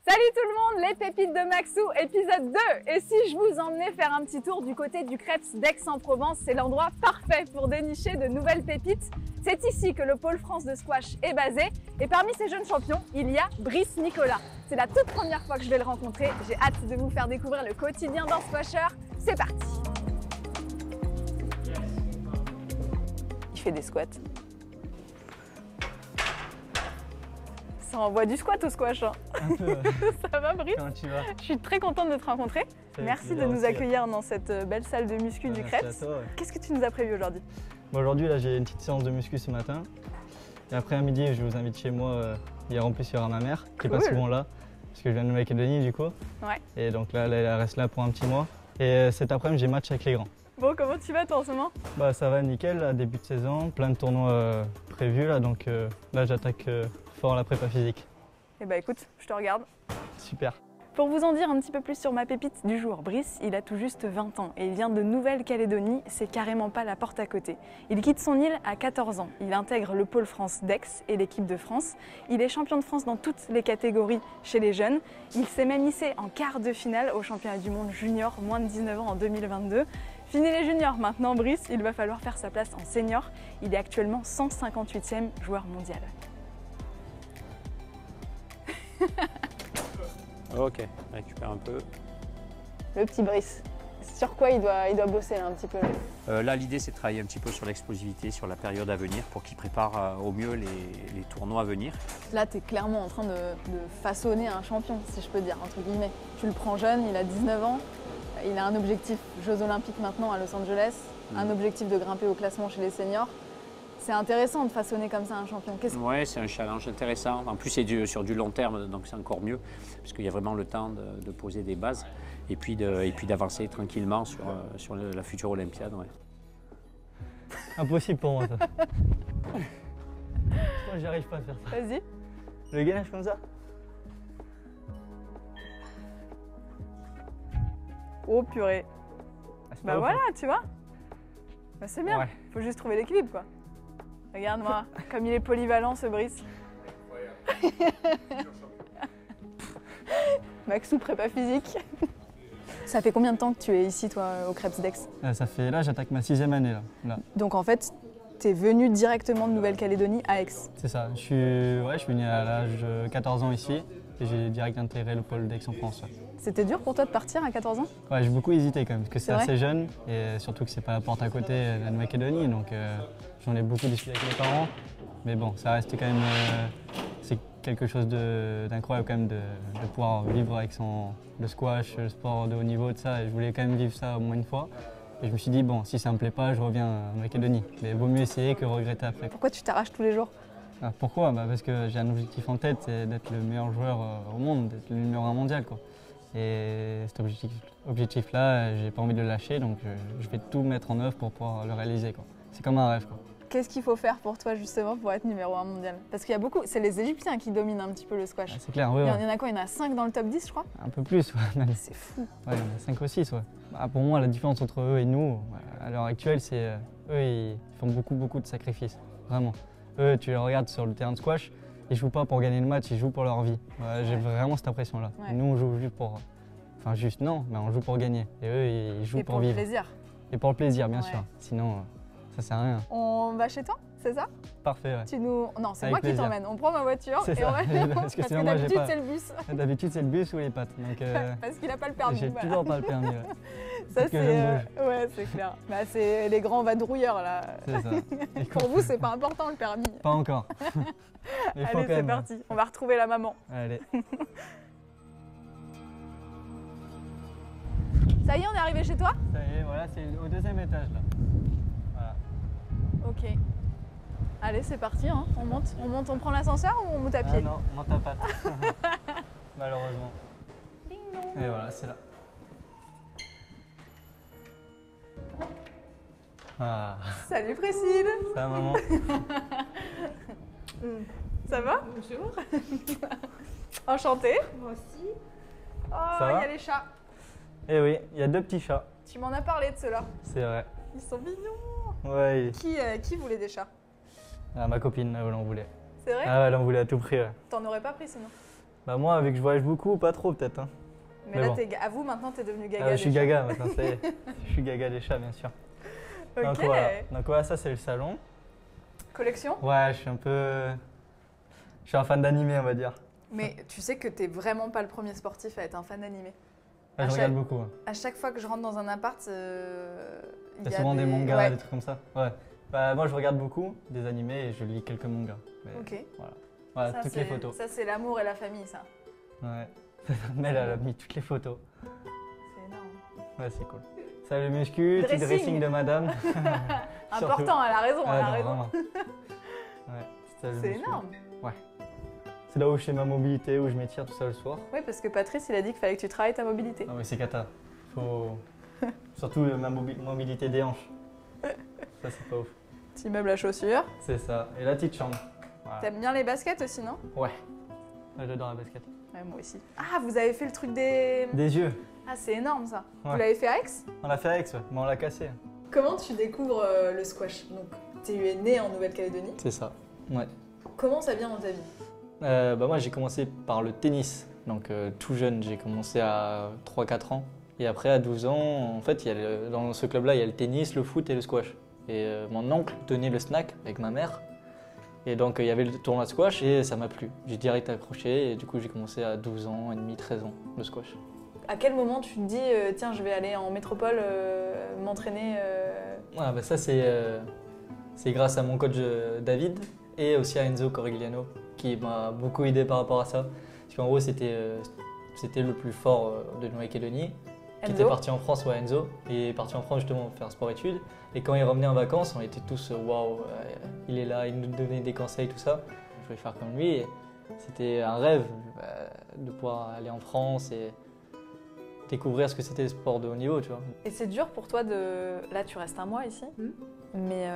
Salut tout le monde, les pépites de Maxou, épisode 2. Et si je vous emmenais faire un petit tour du côté du Krebs d'Aix-en-Provence, c'est l'endroit parfait pour dénicher de nouvelles pépites. C'est ici que le pôle France de squash est basé. Et parmi ces jeunes champions, il y a Brice Nicolas. C'est la toute première fois que je vais le rencontrer. J'ai hâte de vous faire découvrir le quotidien d'un squasheur. C'est parti. Il fait des squats. Ça envoie du squat au squash. Hein. Un peu. Ça va, Brice? Comment tu vas? Je suis très contente de te rencontrer. Merci de nous accueillir dans cette belle salle de muscu du Krebs. Ouais. Qu'est-ce que tu nous as prévu aujourd'hui? Bon, aujourd'hui, là, j'ai une petite séance de muscu ce matin. Et après, à midi, je vous invite chez moi. Hier, en plus, il y aura ma mère qui est pas souvent là, parce que je viens de Nouvelle-Calédonie, du coup. Ouais. Et donc là, elle reste là pour un petit mois. Et cet après-midi, j'ai match avec les grands. Bon, comment tu vas, toi, en ce moment? Bah, ça va nickel, là, début de saison, plein de tournois prévus, là. Donc là, j'attaque fort la prépa physique. Eh bah écoute, je te regarde. Super. Pour vous en dire un petit peu plus sur ma pépite du jour, Brice, il a tout juste 20 ans et il vient de Nouvelle-Calédonie, c'est carrément pas la porte à côté. Il quitte son île à 14 ans, il intègre le pôle France d'Aix et l'équipe de France. Il est champion de France dans toutes les catégories chez les jeunes. Il s'est même hissé en quart de finale au championnat du monde junior moins de 19 ans en 2022. Fini les juniors, maintenant Brice, il va falloir faire sa place en senior. Il est actuellement 158e joueur mondial. Ok, récupère un peu. Le petit Brice, sur quoi il doit bosser là, un petit peu? Là, l'idée, c'est de travailler un petit peu sur l'explosivité, sur la période à venir, pour qu'il prépare au mieux les tournois à venir. Là, tu es clairement en train de façonner un champion, si je peux dire, entre guillemets. Tu le prends jeune, il a 19 ans, il a un objectif Jeux Olympiques maintenant à Los Angeles, un objectif de grimper au classement chez les seniors. C'est intéressant de façonner comme ça un champion. Ouais, c'est un challenge intéressant. En plus, c'est sur du long terme, donc c'est encore mieux, parce qu'il y a vraiment le temps de poser des bases et puis d'avancer tranquillement sur la future Olympiade. Ouais. Impossible pour moi, ça. Moi, j'y arrive pas à faire ça. Vas-y. Le gainage comme ça? Oh purée. Ah, bah voilà, tu vois. Bah, c'est bien. Ouais. Faut juste trouver l'équilibre, quoi. Regarde-moi, comme il est polyvalent, ce Brice. Maxou, prépa physique. Ça fait combien de temps que tu es ici, toi, au Krebs d'Aix? Ça fait, là, j'attaque ma 6e année, là. Donc, en fait, tu es venu directement de Nouvelle-Calédonie à Aix? C'est ça. Je suis venu à l'âge de 14 ans ici et j'ai direct intégré le pôle d'Aix-en-Provence. Ouais. C'était dur pour toi de partir à 14 ans? Ouais, j'ai beaucoup hésité quand même, parce que c'est assez jeune et surtout que c'est pas la porte à côté de la Nouvelle-Calédonie, donc j'en ai beaucoup discuté avec mes parents. Mais bon, ça reste quand même c'est quelque chose d'incroyable quand même de pouvoir vivre avec le squash, le sport de haut niveau, de ça. Et je voulais quand même vivre ça au moins une fois. Et je me suis dit, bon, si ça me plaît pas, je reviens en Nouvelle-Calédonie. Mais vaut mieux essayer que regretter après. Pourquoi tu t'arraches tous les jours? Pourquoi? Parce que j'ai un objectif en tête, c'est d'être le meilleur joueur au monde, d'être le numéro 1 mondial, quoi. Et cet objectif-là, j'ai pas envie de le lâcher, donc je vais tout mettre en œuvre pour pouvoir le réaliser, quoi. C'est comme un rêve, quoi. Qu'est-ce qu'il faut faire pour toi justement pour être numéro 1 mondial? Parce qu'il y a beaucoup, c'est les Égyptiens qui dominent un petit peu le squash. C'est clair, oui. Il y en a quoi? Il y en a 5 dans le top 10, je crois? Un peu plus, ouais. C'est fou. Ouais, il y en a 5 ou 6, ouais. Pour moi, la différence entre eux et nous, à l'heure actuelle, c'est eux, ils font beaucoup de sacrifices, vraiment. Eux, tu les regardes sur le terrain de squash, ils jouent pas pour gagner le match, ils jouent pour leur vie. J'ai vraiment cette impression-là. Ouais. Nous, on joue juste pour... Enfin, juste non, mais on joue pour gagner. Et eux, ils jouent pour vivre. Et pour le plaisir. Et pour le plaisir, bien sûr. Sinon, ça sert à rien. On va chez toi, c'est ça? Parfait, ouais. Non, c'est moi qui t'emmène. On prend ma voiture et ça. On va... Parce que d'habitude, c'est le bus. D'habitude, c'est le bus ou les pattes. Donc, parce qu'il n'a pas le permis. J'ai toujours pas le permis. Ouais. Ça, c'est ouais, c'est clair. Bah, c'est les grands vadrouilleurs, là. C'est ça. Pour vous, c'est pas important, le permis. Pas encore. Allez, c'est parti. On va retrouver la maman. Allez. Ça y est, on est arrivé chez toi? Ça y est, voilà, c'est au 2e étage, là. Voilà. Ok. Allez, c'est parti, hein. On prend l'ascenseur ou on monte à pied? Non, on monte à patte. Malheureusement. Ding dong. Et voilà, c'est là. Ah. Salut Priscille. Ça va, maman? Ça va? Bonjour. Enchantée. Moi aussi. Oh, il y a les chats. Eh oui, il y a 2 petits chats. Tu m'en as parlé de ceux-là. C'est vrai. Ils sont mignons. Ouais. Qui voulait des chats? Ma copine, elle en voulait. C'est vrai? Ah ouais, elle en voulait à tout prix. Ouais. T'en aurais pas pris sinon? Bah moi, vu que je voyage beaucoup, pas trop peut-être. Hein. Mais là, bon. Avoue, maintenant, t'es devenu gaga. Je suis gaga maintenant, ça y est. Je suis gaga des chats, bien sûr. Ok. Donc voilà, ça c'est le salon. Collection? Ouais, je suis un fan d'animé, on va dire. Mais tu sais que t'es vraiment pas le premier sportif à être un fan d'animé. Je regarde beaucoup. Ouais. À chaque fois que je rentre dans un appart, il y a souvent des mangas, des trucs comme ça. Ouais. Bah, moi, je regarde beaucoup des animés et je lis quelques mangas. Mais ok. Voilà ça, toutes les photos. Ça, c'est l'amour et la famille, ça. Ouais. Mais elle a mis toutes les photos. C'est énorme. Ouais, c'est cool. Ça, le muscu, petit dressing de madame. Important, elle a raison, elle a raison. Ouais, c'est énorme. Ouais. C'est là où je fais ma mobilité, où je m'étire tout ça le soir. Oui, parce que Patrice, il a dit qu'il fallait que tu travailles ta mobilité. Ah oui, c'est cata. Surtout ma mobilité des hanches. Ça, c'est pas ouf. Petit meuble à chaussures. C'est ça. Et la petite chambre. Voilà. T'aimes bien les baskets aussi, non? Ouais. J'adore la basket. Ouais, moi aussi. Ah, vous avez fait le truc des yeux. Ah, c'est énorme ça. Ouais. Vous l'avez fait à Aix? On l'a fait à Aix, ouais. Mais on l'a cassé. Comment tu découvres le squash? Donc, tu es né en Nouvelle-Calédonie. C'est ça. Ouais. Comment ça vient dans ta vie? Bah moi, j'ai commencé par le tennis. Donc, tout jeune, j'ai commencé à 3-4 ans. Et après, à 12 ans, en fait, dans ce club-là, il y a le tennis, le foot et le squash. Et mon oncle tenait le snack avec ma mère. Et donc, il y avait le tournoi de squash et ça m'a plu. J'ai direct accroché et du coup, j'ai commencé à 12 ans et demi, 13 ans, le squash. À quel moment tu te dis, tiens, je vais aller en métropole m'entraîner bah ça, c'est grâce à mon coach David et aussi à Enzo Corigliano qui m'a beaucoup aidé par rapport à ça. Parce qu'en gros, c'était le plus fort de Nouvelle-Calédonie. Qui était parti en France, Enzo, et est parti en France justement pour faire sport-études. Et quand il revenait en vacances, on était tous waouh, il est là, il nous donnait des conseils, tout ça. Je voulais faire comme lui. C'était un rêve de pouvoir aller en France et découvrir ce que c'était le sport de haut niveau, tu vois. Et c'est dur pour toi de... Là, tu restes un mois ici, mais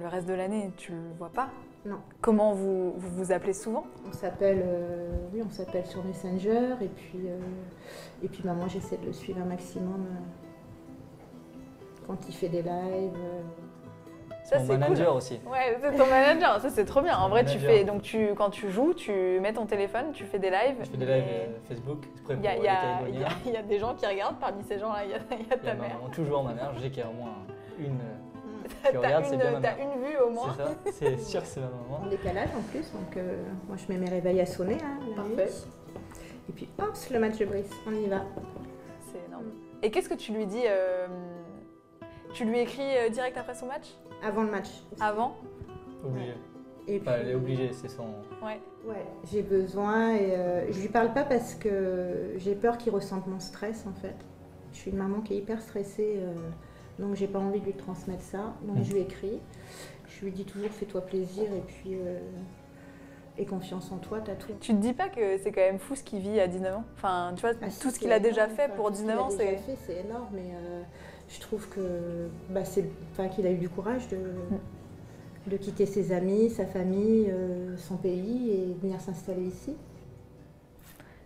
le reste de l'année, tu le vois pas? Non. Comment vous appelez souvent? On s'appelle on s'appelle sur Messenger et puis moi j'essaie de le suivre un maximum quand il fait des lives. Ça, c'est mon manager cool. Aussi. Ouais, c'est ton manager, ça c'est trop bien. En vrai, quand tu joues, tu mets ton téléphone, tu fais des lives. Je fais des lives Facebook. Il y a des gens qui regardent, parmi ces gens-là, il y a ta mère. Toujours ma mère, je sais qu'il y a au moins une. T'as une vue au moins. C'est ça, c'est sûr que c'est ma maman. En décalage en plus, donc moi je mets mes réveils à sonner. Parfait. Et puis hop, le match de Brice, on y va. C'est énorme. Et qu'est-ce que tu lui dis Tu lui écris direct après son match? Avant le match. Avant? Obligé. Et puis, elle est obligée, c'est son... Ouais, j'ai besoin et je lui parle pas parce que j'ai peur qu'il ressente mon stress en fait. Je suis une maman qui est hyper stressée. Donc j'ai pas envie de lui transmettre ça, donc je lui écris. Je lui dis toujours fais-toi plaisir et puis aie confiance en toi, t'as tout. Tu te dis pas que c'est quand même fou ce qu'il vit à 19 ans? Enfin, tu vois, tout ce qu'il a déjà fait pour 19 ans, c'est énorme, mais je trouve que qu'il a eu du courage de quitter ses amis, sa famille, son pays et venir s'installer ici.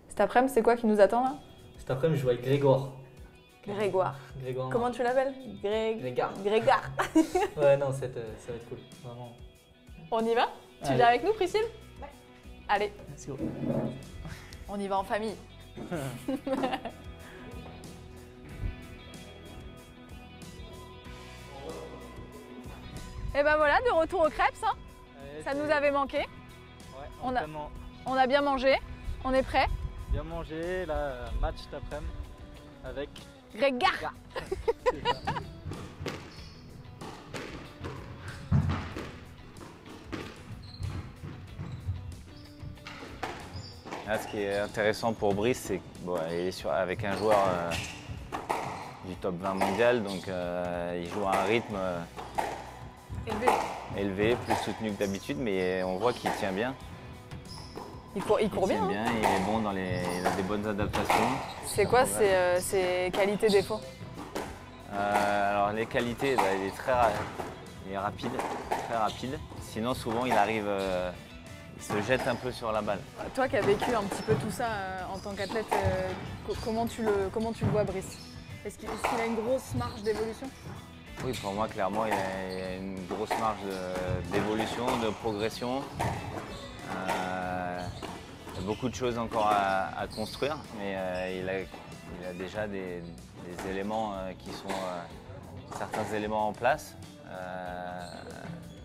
Cet après-midi, c'est quoi qui nous attend là? Cet après-midi, je joue avec Grégoire. Grégoire. Comment tu l'appelles? Grégard. Ouais, non, ça va être cool, vraiment. On y va? Tu viens avec nous, Priscille? Ouais. Allez. Let's go. On y va en famille. Et ben voilà, de retour aux crêpes, hein. Ça nous avait manqué. Ouais, on a bien mangé, on est prêt. Bien mangé, là, match cet après-midi avec Grégard. Là, ce qui est intéressant pour Brice, c'est qu'il est avec un joueur du top 20 mondial, donc il joue à un rythme élevé, plus soutenu que d'habitude, mais on voit qu'il tient bien. Il court bien. Il est bon il a des bonnes adaptations. C'est quoi ses qualités-défauts? Alors les qualités, il est rapide, très rapide. Sinon souvent il arrive, il se jette un peu sur la balle. Toi qui as vécu un petit peu tout ça en tant qu'athlète, comment tu le vois, Brice? Est-ce qu'il a une grosse marge d'évolution? Oui, pour moi clairement il a une grosse marge d'évolution, de progression. beaucoup de choses encore à construire, mais il a déjà des éléments qui sont certains éléments en place,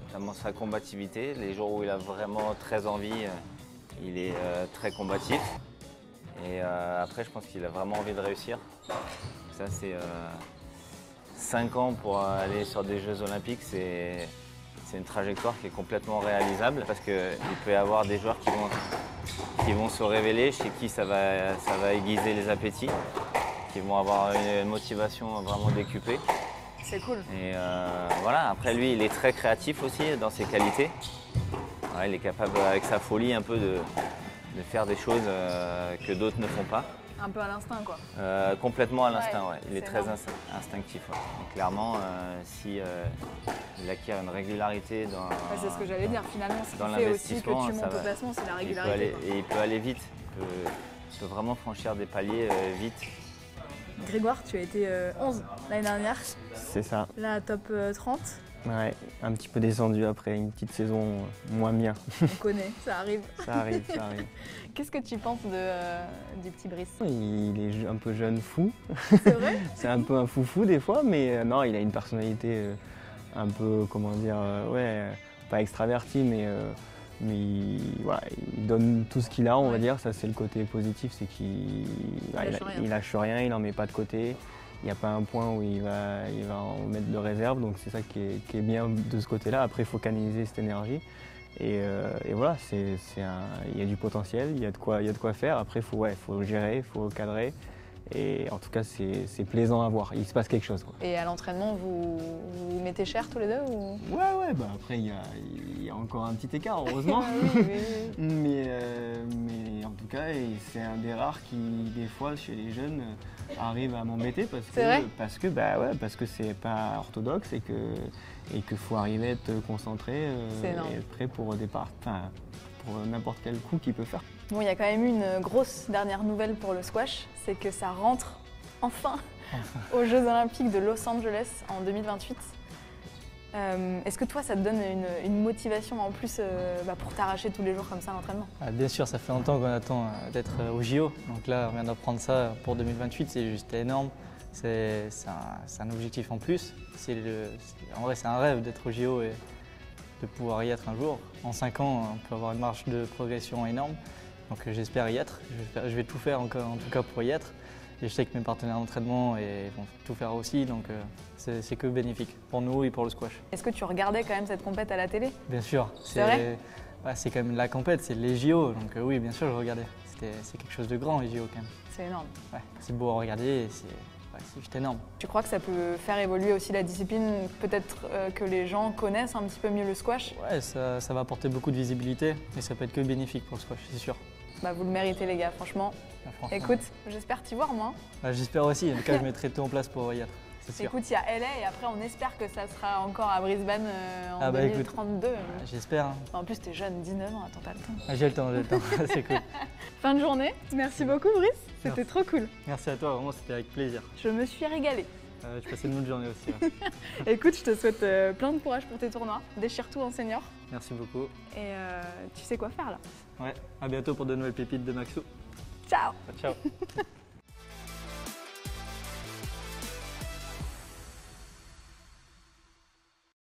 notamment sa combativité. Les jours où il a vraiment très envie, il est très combatif. Et après, je pense qu'il a vraiment envie de réussir. Ça, c'est 5 ans pour aller sur des Jeux Olympiques, c'est une trajectoire qui est complètement réalisable parce qu'il peut y avoir des joueurs qui vont se révéler, chez qui ça va aiguiser les appétits, qui vont avoir une motivation vraiment décuplée. C'est cool. Et voilà, après lui, il est très créatif aussi dans ses qualités. Ouais, il est capable, avec sa folie, un peu de faire des choses que d'autres ne font pas. Un peu à l'instinct, quoi. Complètement à l'instinct, Ouais, ouais. Il est très énorme. instinctif. Ouais. Donc, clairement, si il acquiert une régularité dans, Ouais, c'est ce que j'allais dire. Finalement, ce dans qui fait aussi que l'investissement, tu ça montes au va. classement, c'est la il peut régularité. aller, quoi. et il peut aller vite. Il peut vraiment franchir des paliers vite. Grégoire, tu as été 11 l'année dernière. C'est ça. Là, top 30. Ouais, un petit peu descendu après une petite saison moins bien. On connaît, ça arrive. Ça arrive, ça arrive. Qu'est-ce que tu penses du petit Brice? Il est un peu jeune fou. C'est vrai? C'est un peu un foufou des fois, mais non, il a une personnalité un peu, comment dire, ouais, pas extravertie, mais voilà, il donne tout ce qu'il a, on va dire. Ça, c'est le côté positif, c'est qu'il lâche rien, il n'en met pas de côté. Il n'y a pas un point où il va en mettre de réserve, donc c'est ça qui est bien de ce côté-là. Après, il faut canaliser cette énergie. Et voilà, il y a du potentiel, il y a de quoi faire. Après, il faut gérer, il faut cadrer. Et en tout cas, c'est plaisant à voir. Il se passe quelque chose, quoi. Et à l'entraînement, vous mettez cher tous les deux ou... Ouais, bah après, il y a encore un petit écart, heureusement. Oui. Mais en tout cas, c'est un des rares qui, des fois, chez les jeunes, arrive à m'embêter parce que c'est pas orthodoxe et qu'il faut arriver à être concentré et être prêt pour n'importe quel coup qu'il peut faire. Bon, il y a quand même eu une grosse dernière nouvelle pour le squash, c'est que ça rentre enfin aux Jeux Olympiques de Los Angeles en 2028. Est-ce que toi, ça te donne une motivation en plus pour t'arracher tous les jours comme ça à l'entraînement? Bien sûr, ça fait longtemps qu'on attend d'être au JO. Donc là, on vient d'apprendre ça pour 2028, c'est juste énorme. C'est un objectif en plus. En vrai, c'est un rêve d'être au JO et de pouvoir y être un jour. En 5 ans, on peut avoir une marge de progression énorme. Donc j'espère y être. Je vais tout faire encore, en tout cas pour y être. Et je sais que mes partenaires d'entraînement vont tout faire aussi, donc c'est que bénéfique pour nous et pour le squash. Est-ce que tu regardais quand même cette compète à la télé? Bien sûr. C'est vrai? C'est quand même la compète, c'est les JO, donc oui, bien sûr, je regardais. C'est quelque chose de grand, les JO quand même. C'est énorme. Ouais, c'est beau à regarder et c'est juste énorme. Tu crois que ça peut faire évoluer aussi la discipline? Peut-être que les gens connaissent un petit peu mieux le squash? Ouais, ça va apporter beaucoup de visibilité et ça peut être que bénéfique pour le squash, c'est sûr. Vous le méritez les gars, franchement. Franchement. Écoute, j'espère t'y voir moi. J'espère aussi, en tout cas je mettrai tout en place pour y être, c'est sûr. Écoute, il y a LA et après on espère que ça sera encore à Brisbane en 2032. J'espère. En plus t'es jeune, 19 ans, attends, t'as le temps. J'ai le temps, c'est cool. Fin de journée, merci beaucoup Brice, c'était trop cool. Merci à toi, vraiment c'était avec plaisir. Je me suis régalée. Je passais une bonne journée aussi. Ouais. Écoute, je te souhaite plein de courage pour tes tournois, déchire tout en senior. Merci beaucoup. Et tu sais quoi faire là. Ouais, à bientôt pour de nouvelles pépites de Maxou. Ciao. Ciao.